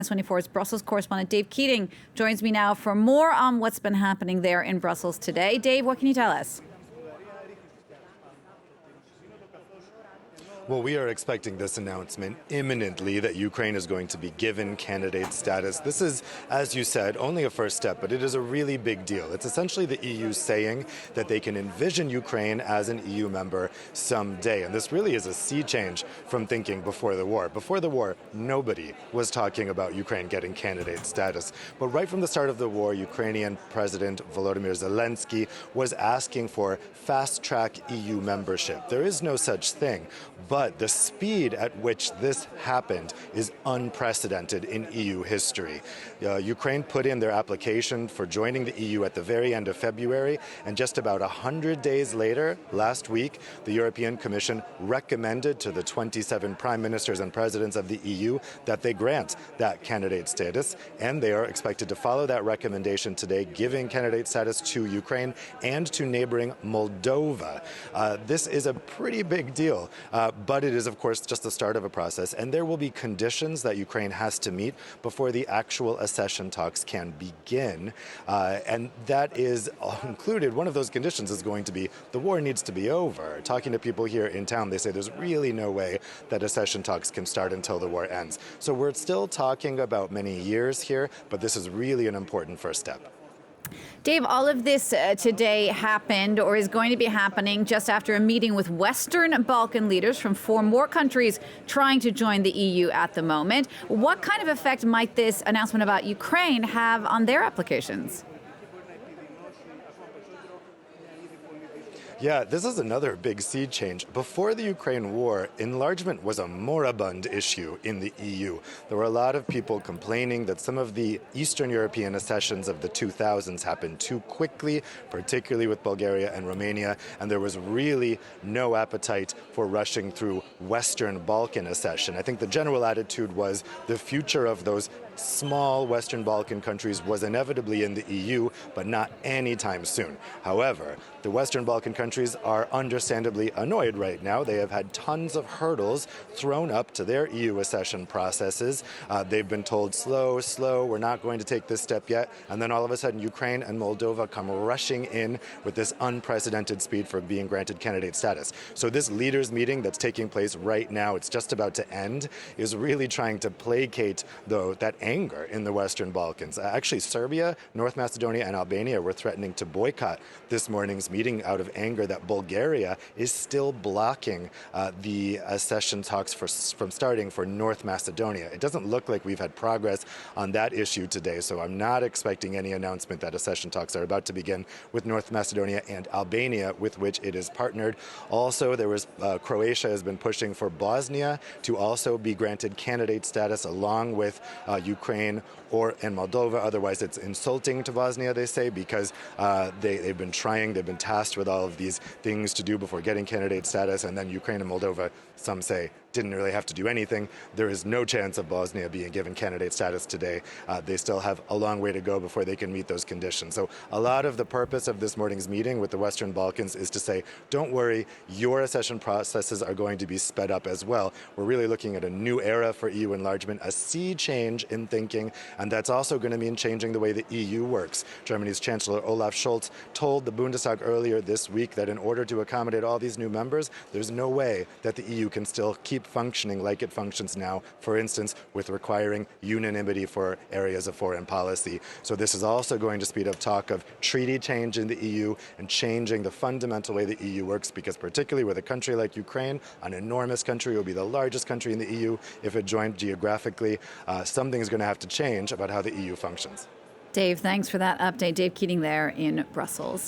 24's Brussels correspondent Dave Keating joins me now for more on what's been happening there in Brussels today. Dave, what can you tell us? Well, we are expecting this announcement imminently that Ukraine is going to be given candidate status. This is, as you said, only a first step, but it is a really big deal. It's essentially the EU saying that they can envision Ukraine as an EU member someday. And this really is a sea change from thinking before the war. Before the war, nobody was talking about Ukraine getting candidate status. But right from the start of the war, Ukrainian President Volodymyr Zelensky was asking for fast-track EU membership. There is no such thing. But the speed at which this happened is unprecedented in EU history. Ukraine put in their application for joining the EU at the very end of February, and just about 100 days later, last week, the European Commission recommended to the 27 prime ministers and presidents of the EU that they grant that candidate status, and they are expected to follow that recommendation today, giving candidate status to Ukraine and to neighboring Moldova. This is a pretty big deal. But it is, of course, just the start of a process, and there will be conditions that Ukraine has to meet before the actual accession talks can begin. And that is included. One of those conditions is going to be the war needs to be over. Talking to people here in town, they say there's really no way that accession talks can start until the war ends. So we're still talking about many years here, but this is really an important first step. Dave, all of this today happened or is going to be happening just after a meeting with Western Balkan leaders from 4 more countries trying to join the EU at the moment. What kind of effect might this announcement about Ukraine have on their applications? Yeah, this is another big sea change. Before the Ukraine war, enlargement was a moribund issue in the EU. There were a lot of people complaining that some of the Eastern European accessions of the 2000s happened too quickly, particularly with Bulgaria and Romania, and there was really no appetite for rushing through Western Balkan accession. I think the general attitude was the future of those small Western Balkan countries was inevitably in the EU, but not anytime soon. However, the Western Balkan countries are understandably annoyed right now. They have had tons of hurdles thrown up to their EU accession processes. They've been told, slow, we're not going to take this step yet. And then all of a sudden, Ukraine and Moldova come rushing in with this unprecedented speed for being granted candidate status. So this leaders meeting that's taking place right now, it's just about to end, is really trying to placate, though, that anger in the Western Balkans. Actually, Serbia, North Macedonia, and Albania were threatening to boycott this morning's meeting out of anger that Bulgaria is still blocking the accession talks from starting for North Macedonia. It doesn't look like we've had progress on that issue today, so I'm not expecting any announcement that accession talks are about to begin with North Macedonia and Albania, with which it is partnered. Also, there was Croatia has been pushing for Bosnia to also be granted candidate status along with Ukraine and Moldova. Otherwise, it's insulting to Bosnia, they say, because they've been tasked with all of these things to do before getting candidate status, and then Ukraine and Moldova, some say, didn't really have to do anything. There is no chance of Bosnia being given candidate status today. They still have a long way to go before they can meet those conditions. So a lot of the purpose of this morning's meeting with the Western Balkans is to say, don't worry, your accession processes are going to be sped up as well. We're really looking at a new era for EU enlargement, a sea change in thinking, and that's also going to mean changing the way the EU works. Germany's Chancellor Olaf Scholz told the Bundestag earlier this week that in order to accommodate all these new members, there's no way that the EU can still keep functioning like it functions now, for instance, with requiring unanimity for areas of foreign policy. So this is also going to speed up talk of treaty change in the EU and changing the fundamental way the EU works, because particularly with a country like Ukraine, an enormous country, will be the largest country in the EU if it joined geographically, something is going to have to change about how the EU functions. Dave, thanks for that update. Dave Keating there in Brussels.